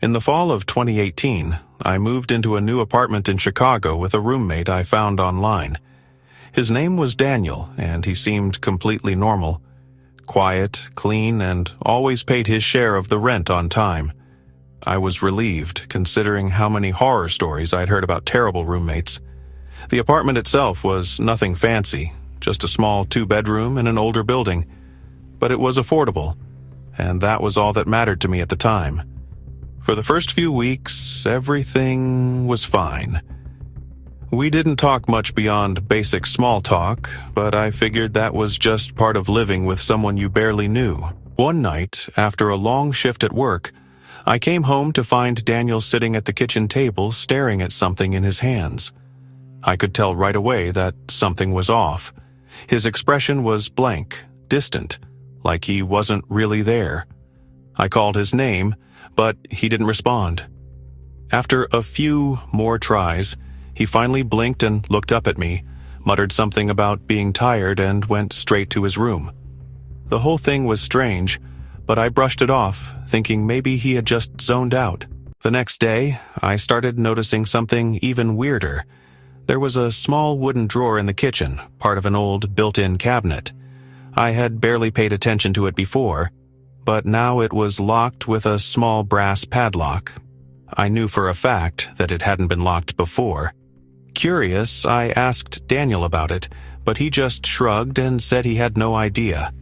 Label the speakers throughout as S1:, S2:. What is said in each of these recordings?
S1: In the fall of 2018, I moved into a new apartment in Chicago with a roommate I found online. His name was Daniel, and he seemed completely normal. Quiet, clean, and always paid his share of the rent on time. I was relieved, considering how many horror stories I'd heard about terrible roommates. The apartment itself was nothing fancy, just a small 2-bedroom in an older building. But it was affordable, and that was all that mattered to me at the time. For the first few weeks, everything was fine. We didn't talk much beyond basic small talk, but I figured that was just part of living with someone you barely knew. One night, after a long shift at work, I came home to find Daniel sitting at the kitchen table staring at something in his hands. I could tell right away that something was off. His expression was blank, distant, like he wasn't really there. I called his name, but he didn't respond. After a few more tries, he finally blinked and looked up at me, muttered something about being tired, and went straight to his room. The whole thing was strange, but I brushed it off, thinking maybe he had just zoned out. The next day, I started noticing something even weirder. There was a small wooden drawer in the kitchen, part of an old built-in cabinet. I had barely paid attention to it before, but now it was locked with a small brass padlock. I knew for a fact that it hadn't been locked before. Curious, I asked Daniel about it, but he just shrugged and said he had no idea.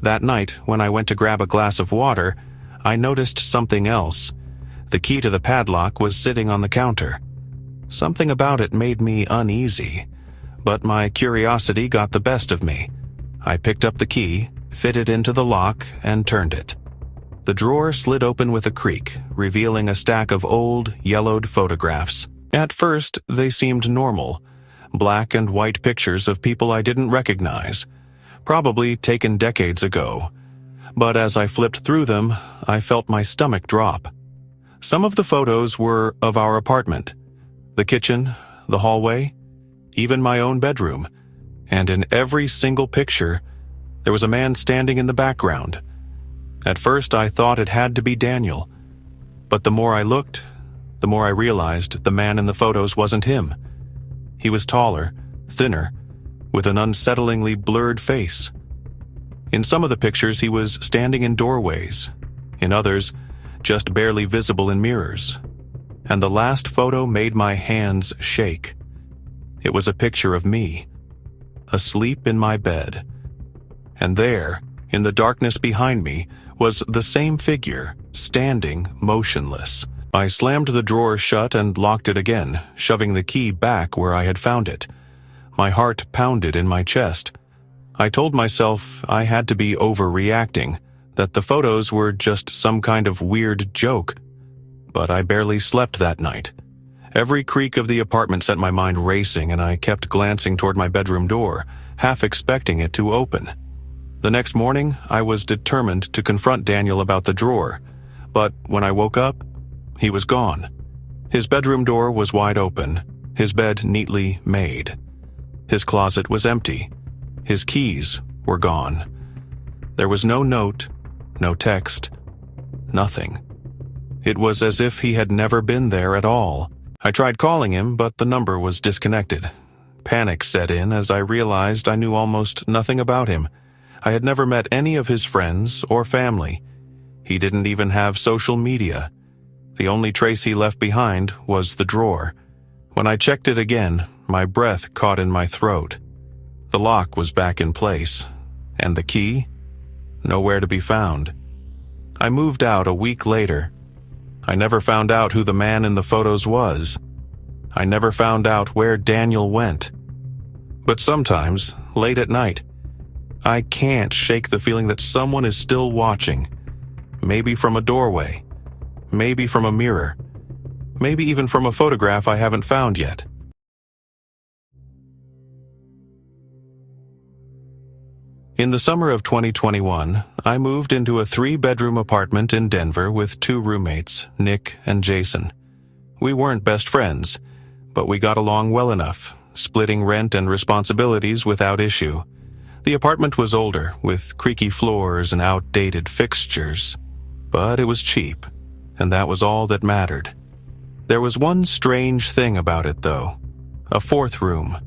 S1: That night, when I went to grab a glass of water, I noticed something else. The key to the padlock was sitting on the counter. Something about it made me uneasy, but my curiosity got the best of me. I picked up the key, fitted into the lock, and turned it. The drawer slid open with a creak, revealing a stack of old, yellowed photographs. At first, they seemed normal. Black and white pictures of people I didn't recognize, probably taken decades ago. But as I flipped through them, I felt my stomach drop. Some of the photos were of our apartment, the kitchen, the hallway, even my own bedroom. And in every single picture, there was a man standing in the background. At first, I thought it had to be Daniel. But the more I looked, the more I realized the man in the photos wasn't him. He was taller, thinner, with an unsettlingly blurred face. In some of the pictures, he was standing in doorways. In others, just barely visible in mirrors. And the last photo made my hands shake. It was a picture of me, asleep in my bed. And there, in the darkness behind me, was the same figure, standing motionless. I slammed the drawer shut and locked it again, shoving the key back where I had found it. My heart pounded in my chest. I told myself I had to be overreacting, that the photos were just some kind of weird joke. But I barely slept that night. Every creak of the apartment set my mind racing, and I kept glancing toward my bedroom door, half expecting it to open. The next morning, I was determined to confront Daniel about the drawer, but when I woke up, he was gone. His bedroom door was wide open, his bed neatly made. His closet was empty. His keys were gone. There was no note, no text, nothing. It was as if he had never been there at all. I tried calling him, but the number was disconnected. Panic set in as I realized I knew almost nothing about him. I had never met any of his friends or family. He didn't even have social media. The only trace he left behind was the drawer. When I checked it again, my breath caught in my throat. The lock was back in place, and the key? Nowhere to be found. I moved out a week later. I never found out who the man in the photos was. I never found out where Daniel went. But sometimes, late at night, I can't shake the feeling that someone is still watching. Maybe from a doorway. Maybe from a mirror. Maybe even from a photograph I haven't found yet. In the summer of 2021, I moved into a 3-bedroom apartment in Denver with 2 roommates, Nick and Jason. We weren't best friends, but we got along well enough, splitting rent and responsibilities without issue. The apartment was older, with creaky floors and outdated fixtures, but it was cheap. and that was all that mattered. There was one strange thing about it, though. A fourth room.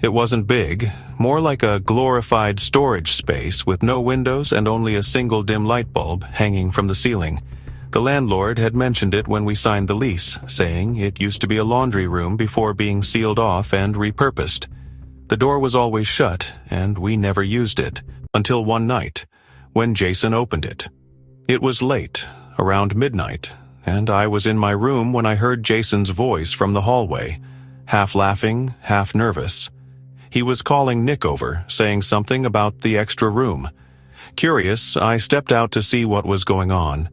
S1: It wasn't big, more like a glorified storage space with no windows and only a single dim light bulb hanging from the ceiling. The landlord had mentioned it when we signed the lease, saying it used to be a laundry room before being sealed off and repurposed. The door was always shut, and we never used it, until one night, when Jason opened it. It was late, around midnight, and I was in my room when I heard Jason's voice from the hallway, half laughing, half nervous. He was calling Nick over, saying something about the extra room. Curious, I stepped out to see what was going on.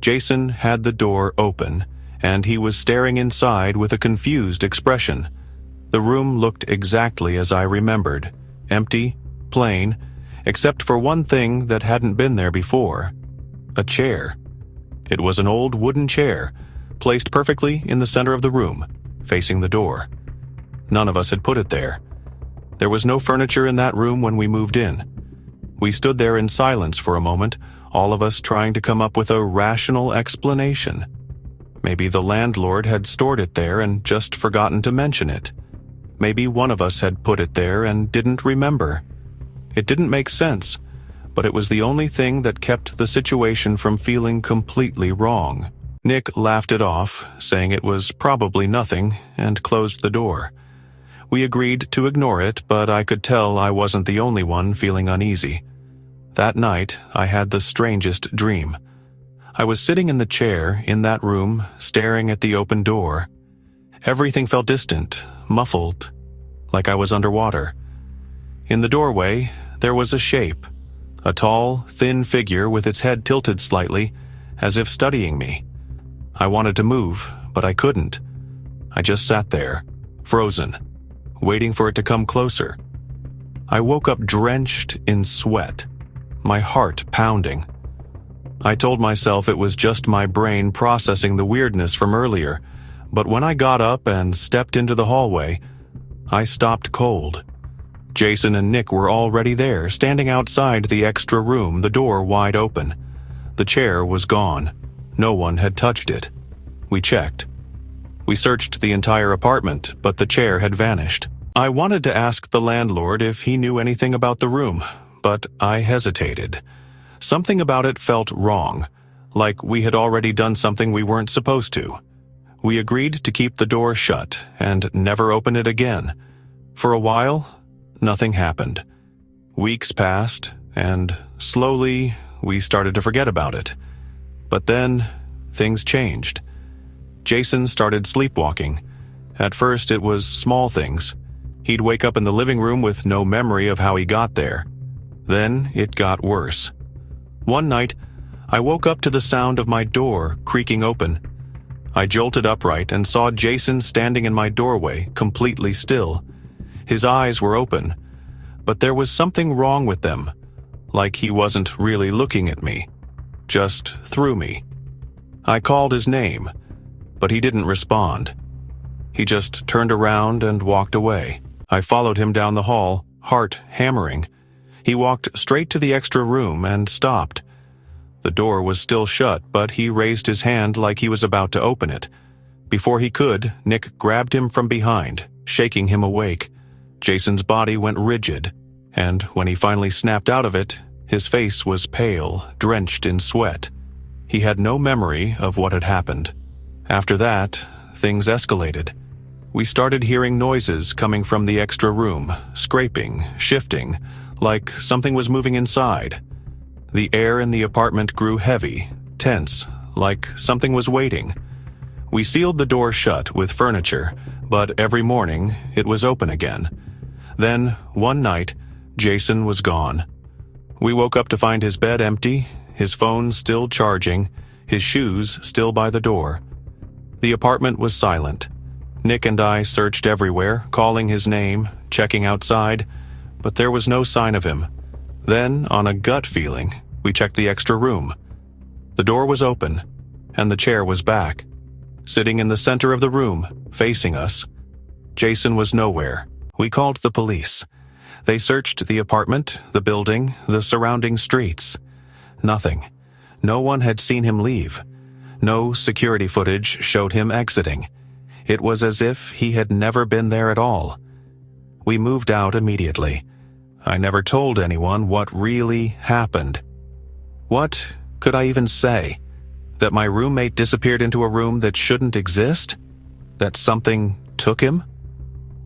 S1: Jason had the door open, and he was staring inside with a confused expression. The room looked exactly as I remembered, empty, plain, except for one thing that hadn't been there before: a chair. It was an old wooden chair, placed perfectly in the center of the room, facing the door. None of us had put it there. There was no furniture in that room when we moved in. We stood there in silence for a moment, all of us trying to come up with a rational explanation. Maybe the landlord had stored it there and just forgotten to mention it. Maybe one of us had put it there and didn't remember. It didn't make sense, but it was the only thing that kept the situation from feeling completely wrong. Nick laughed it off, saying it was probably nothing, and closed the door. We agreed to ignore it, but I could tell I wasn't the only one feeling uneasy. That night, I had the strangest dream. I was sitting in the chair in that room, staring at the open door. Everything felt distant, muffled, like I was underwater. In the doorway, there was a shape, a tall, thin figure with its head tilted slightly, as if studying me. I wanted to move, but I couldn't. I just sat there, frozen, waiting for it to come closer. I woke up drenched in sweat, my heart pounding. I told myself it was just my brain processing the weirdness from earlier, but when I got up and stepped into the hallway, I stopped cold. Jason and Nick were already there, standing outside the extra room, the door wide open. The chair was gone. No one had touched it. We checked. We searched the entire apartment, but the chair had vanished. I wanted to ask the landlord if he knew anything about the room, but I hesitated. Something about it felt wrong, like we had already done something we weren't supposed to. We agreed to keep the door shut and never open it again. For a while, nothing happened. Weeks passed, and slowly we started to forget about it. But then, things changed. Jason started sleepwalking. At first, it was small things. He'd wake up in the living room with no memory of how he got there. Then it got worse. One night, I woke up to the sound of my door creaking open. I jolted upright and saw Jason standing in my doorway, completely still. His eyes were open, but there was something wrong with them, like he wasn't really looking at me, just through me. I called his name, but he didn't respond. He just turned around and walked away. I followed him down the hall, heart hammering. He walked straight to the extra room and stopped. The door was still shut, but he raised his hand like he was about to open it. Before he could, Nick grabbed him from behind, shaking him awake. Jason's body went rigid, and when he finally snapped out of it, his face was pale, drenched in sweat. He had no memory of what had happened. After that, things escalated. We started hearing noises coming from the extra room, scraping, shifting, like something was moving inside. The air in the apartment grew heavy, tense, like something was waiting. We sealed the door shut with furniture, but every morning it was open again. Then, one night, Jason was gone. We woke up to find his bed empty, his phone still charging, his shoes still by the door. The apartment was silent. Nick and I searched everywhere, calling his name, checking outside, but there was no sign of him. Then, on a gut feeling, we checked the extra room. The door was open, and the chair was back, sitting in the center of the room, facing us. Jason was nowhere. We called the police. They searched the apartment, the building, the surrounding streets. Nothing. No one had seen him leave. No security footage showed him exiting. It was as if he had never been there at all. We moved out immediately. I never told anyone what really happened. What could I even say? That my roommate disappeared into a room that shouldn't exist? That something took him?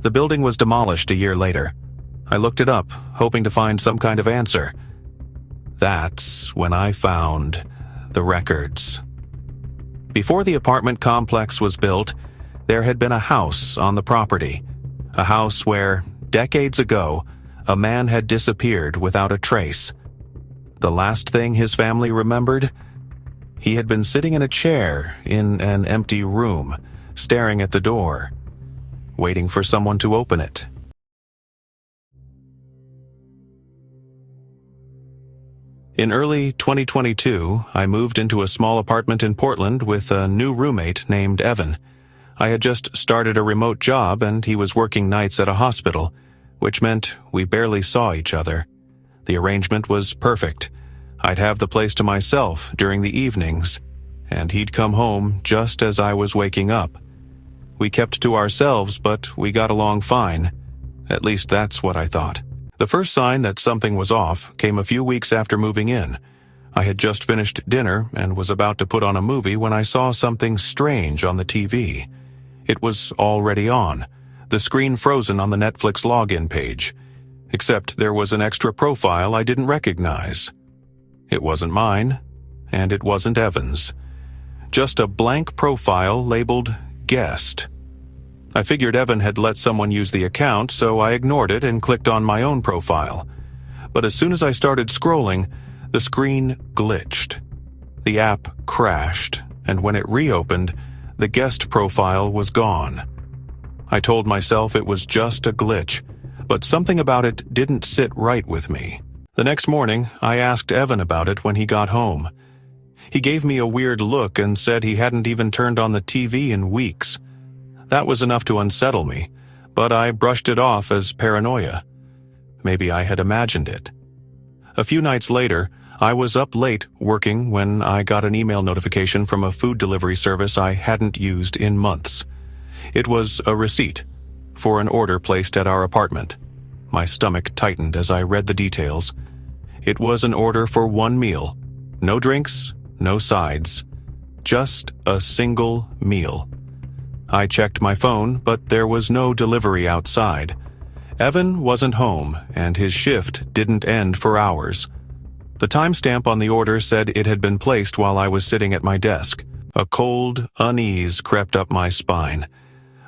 S1: The building was demolished a year later. I looked it up, hoping to find some kind of answer. That's when I found the records. Before the apartment complex was built, there had been a house on the property. A house where, decades ago, a man had disappeared without a trace. The last thing his family remembered? He had been sitting in a chair in an empty room, staring at the door, waiting for someone to open it. In early 2022, I moved into a small apartment in Portland with a new roommate named Evan. I had just started a remote job and he was working nights at a hospital, which meant we barely saw each other. The arrangement was perfect. I'd have the place to myself during the evenings, and he'd come home just as I was waking up. We kept to ourselves, but we got along fine. At least that's what I thought. The first sign that something was off came a few weeks after moving in. I had just finished dinner and was about to put on a movie when I saw something strange on the TV. It was already on, the screen frozen on the Netflix login page. Except there was an extra profile I didn't recognize. It wasn't mine, and it wasn't Evan's. Just a blank profile labeled Guest. I figured Evan had let someone use the account, so I ignored it and clicked on my own profile. But as soon as I started scrolling, the screen glitched. The app crashed, and when it reopened, the guest profile was gone. I told myself it was just a glitch, but something about it didn't sit right with me. The next morning, I asked Evan about it when he got home. He gave me a weird look and said he hadn't even turned on the TV in weeks. That was enough to unsettle me, but I brushed it off as paranoia. Maybe I had imagined it. A few nights later, I was up late working when I got an email notification from a food delivery service I hadn't used in months. It was a receipt for an order placed at our apartment. My stomach tightened as I read the details. It was an order for one meal. No drinks, no sides. Just a single meal. I checked my phone, but there was no delivery outside. Evan wasn't home, and his shift didn't end for hours. The timestamp on the order said it had been placed while I was sitting at my desk. A cold unease crept up my spine.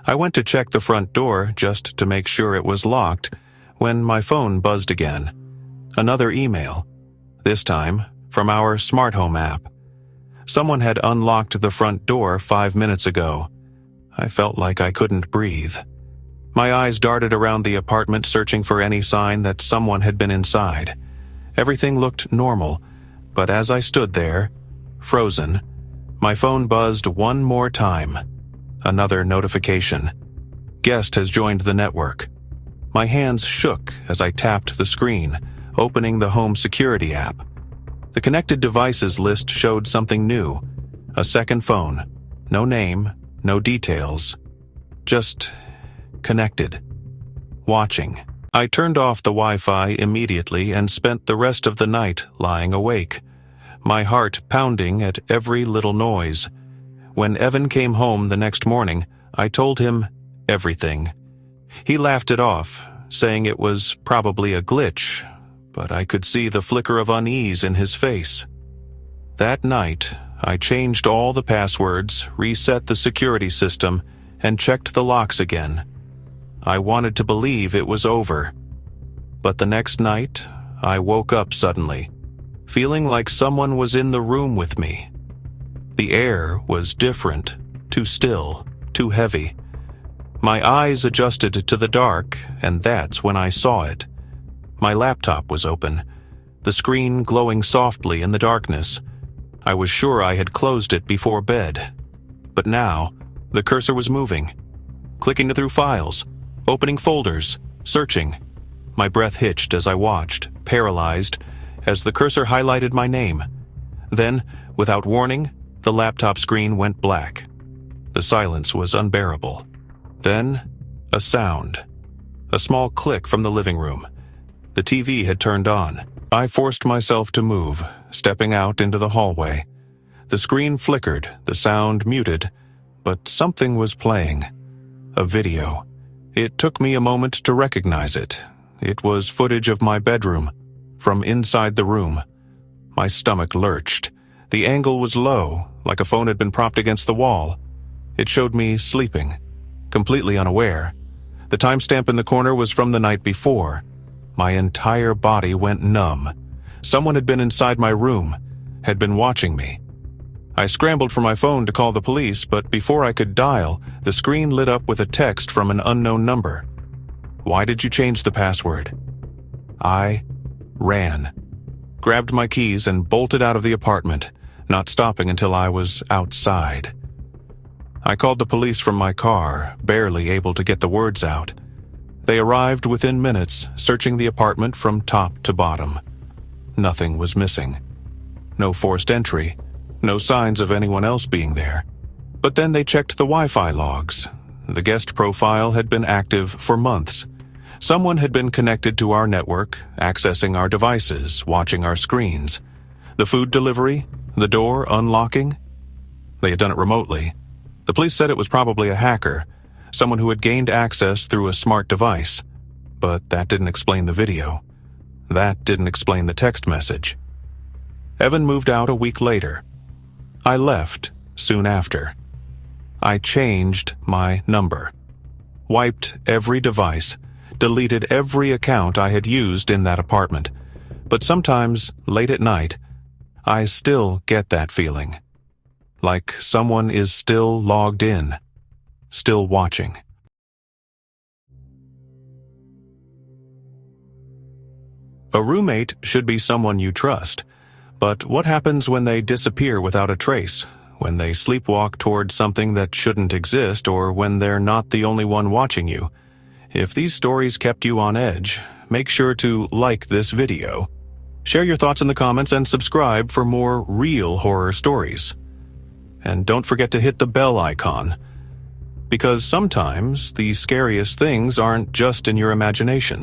S1: I went to check the front door just to make sure it was locked when my phone buzzed again. Another email. This time from our smart home app. Someone had unlocked the front door 5 minutes ago. I felt like I couldn't breathe. My eyes darted around the apartment searching for any sign that someone had been inside. Everything looked normal, but as I stood there, frozen, my phone buzzed one more time. Another notification. Guest has joined the network. My hands shook as I tapped the screen, opening the home security app. The connected devices list showed something new. A second phone. No name, no details. Just connected. Watching. I turned off the Wi-Fi immediately and spent the rest of the night lying awake, my heart pounding at every little noise. When Evan came home the next morning, I told him everything. He laughed it off, saying it was probably a glitch, but I could see the flicker of unease in his face. That night, I changed all the passwords, reset the security system, and checked the locks again. I wanted to believe it was over. But the next night, I woke up suddenly, feeling like someone was in the room with me. The air was different, too still, too heavy. My eyes adjusted to the dark, and that's when I saw it. My laptop was open, the screen glowing softly in the darkness. I was sure I had closed it before bed. But now, the cursor was moving, clicking through files, opening folders, searching. My breath hitched as I watched, paralyzed, as the cursor highlighted my name. Then, without warning, the laptop screen went black. The silence was unbearable. Then, a sound. A small click from the living room. The TV had turned on. I forced myself to move, stepping out into the hallway. The screen flickered, the sound muted, but something was playing. A video. It took me a moment to recognize it. It was footage of my bedroom, from inside the room. My stomach lurched. The angle was low, like a phone had been propped against the wall. It showed me sleeping, completely unaware. The timestamp in the corner was from the night before. My entire body went numb. Someone had been inside my room, had been watching me. I scrambled for my phone to call the police, but before I could dial, the screen lit up with a text from an unknown number. "Why did you change the password?" I ran, grabbed my keys and bolted out of the apartment, not stopping until I was outside. I called the police from my car, barely able to get the words out. They arrived within minutes, searching the apartment from top to bottom. Nothing was missing. No forced entry, no signs of anyone else being there. But then they checked the Wi-Fi logs. The guest profile had been active for months. Someone had been connected to our network, accessing our devices, watching our screens. The food delivery, the door unlocking. They had done it remotely. The police said it was probably a hacker, someone who had gained access through a smart device. But that didn't explain the video. That didn't explain the text message. Evan moved out a week later. I left soon after. I changed my number, wiped every device, deleted every account I had used in that apartment. But sometimes, late at night, I still get that feeling. Like someone is still logged in, still watching. A roommate should be someone you trust. But what happens when they disappear without a trace? When they sleepwalk toward something that shouldn't exist, or when they're not the only one watching you? If these stories kept you on edge, make sure to like this video. Share your thoughts in the comments and subscribe for more real horror stories. And don't forget to hit the bell icon, because sometimes the scariest things aren't just in your imagination.